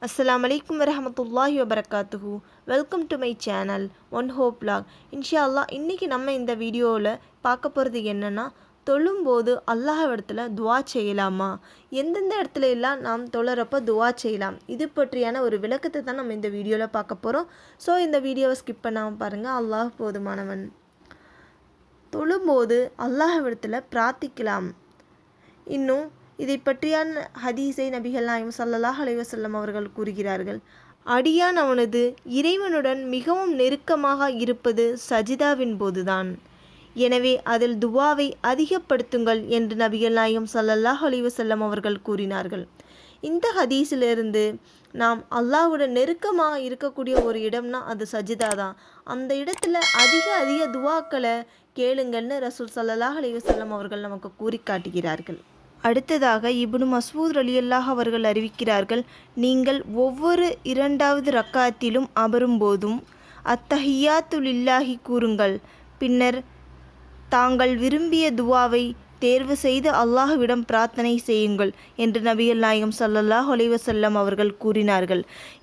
Assalamu alaikum warahmatullahi wabarakatuhu. Welcome to my channel one hope lock. இன்ஷா அல்லாஹ் இன்றைக்கி நம்ம இந்த வீடியோவில் பார்க்க போகிறது என்னென்னா, தொழும்போது அல்லாஹ்விடத்தில் துவா செய்யலாமா, எந்தெந்த இடத்துல எல்லாம் நாம் தொழறப்போ துவா செய்யலாம், இது பற்றியான ஒரு விளக்கத்தை தான் நம்ம இந்த வீடியோவில் பார்க்க போகிறோம். ஸோ இந்த வீடியோவை ஸ்கிப் பண்ணாமல் பாருங்கள். அல்லாஹ் போதுமானவன். தொழும்போது அல்லாஹ்விடத்தில் பிரார்த்திக்கலாம். இன்னும் இதை பற்றியான ஹதீஸை நபிகள் நாயகம் ஸல்லல்லாஹு அலைஹி வஸல்லம் அவர்கள் கூறுகிறார்கள். அடியான் அவனது இறைவனுடன் மிகவும் நெருக்கமாக இருப்பது சஜிதாவின் போதுதான். எனவே அதில் துவாவை அதிகப்படுத்துங்கள் என்று நபிகள் நாயகம் ஸல்லல்லாஹு அலைஹி வஸல்லம் அவர்கள் கூறினார்கள். இந்த ஹதீஸிலிருந்து நாம் அல்லாஹ்வுடன் நெருக்கமாக இருக்கக்கூடிய ஒரு இடம்னா அது சஜிதா தான். அந்த இடத்துல அதிக துவாக்களை கேளுங்கள்னு ரசூல் ஸல்லல்லாஹு அலைஹி வஸல்லம் அவர்கள் நமக்கு கூறி காட்டுகிறார்கள். அடுத்ததாக இப்னு மஸ்ஊத் ரலியல்லாஹு அவர்கள் அறிவிக்கிறார்கள், நீங்கள் ஒவ்வொரு இரண்டாவது ரக்காத்திலும் அமரும்போதும் அத்தஹியாத்து லில்லாஹி கூறுங்கள். பின்னர் தாங்கள் விரும்பிய துவாவை தேர்வு செய்து அல்லாஹ்விடம் பிரார்த்தனை செய்யுங்கள் என்று நபிகள் நாயகம் ஸல்லல்லாஹு அலைஹி வஸல்லம் அவர்கள் கூறினார்கள்.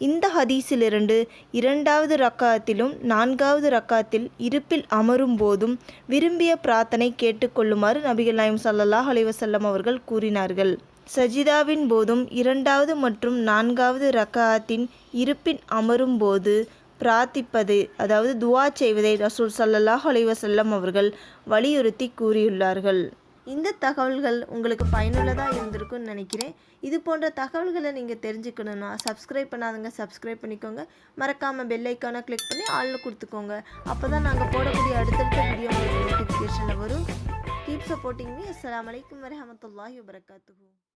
இந்த ஹதீஸிலிருந்து இரண்டாவது ரக்காத்திலும் நான்காவது ரக்காத்தில் இருப்பில் அமரும் போதும் விரும்பிய பிரார்த்தனை கேட்டுக்கொள்ளுமாறு நபிகள் நாயகம் ஸல்லல்லாஹு அலைஹி வஸல்லம் அவர்கள் கூறினார்கள். சஜிதாவின் போதும் இரண்டாவது மற்றும் நான்காவது ரக்காத்தின் இருப்பின் அமரும் போது பிரார்த்திப்பது, அதாவது துவா செய்வதை ரசூல் ஸல்லல்லாஹு அலைஹி வஸல்லம் அவர்கள் வலியுறுத்தி கூறியுள்ளார்கள். இந்த தகவல்கள் உங்களுக்கு பயனுள்ளதாக இருந்திருக்குன்னு நினைக்கிறேன். இது போன்ற தகவல்களை நீங்கள் தெரிஞ்சுக்கணுன்னா சப்ஸ்கிரைப் பண்ணாதவங்க சப்ஸ்கிரைப் பண்ணிக்கோங்க. மறக்காமல் பெல் ஐக்கானை கிளிக் பண்ணி ஆளில் கொடுத்துக்கோங்க. அப்போ தான் நாங்கள் போடக்கூடிய அடுத்தடுத்த வீடியோ உங்களுக்கு நோட்டிஃபிகேஷனில் வரும். Keep supporting me. அஸ்ஸலாமு அலைக்கும் வரஹ்மத்துல்லாஹி வபரகாத்துஹு.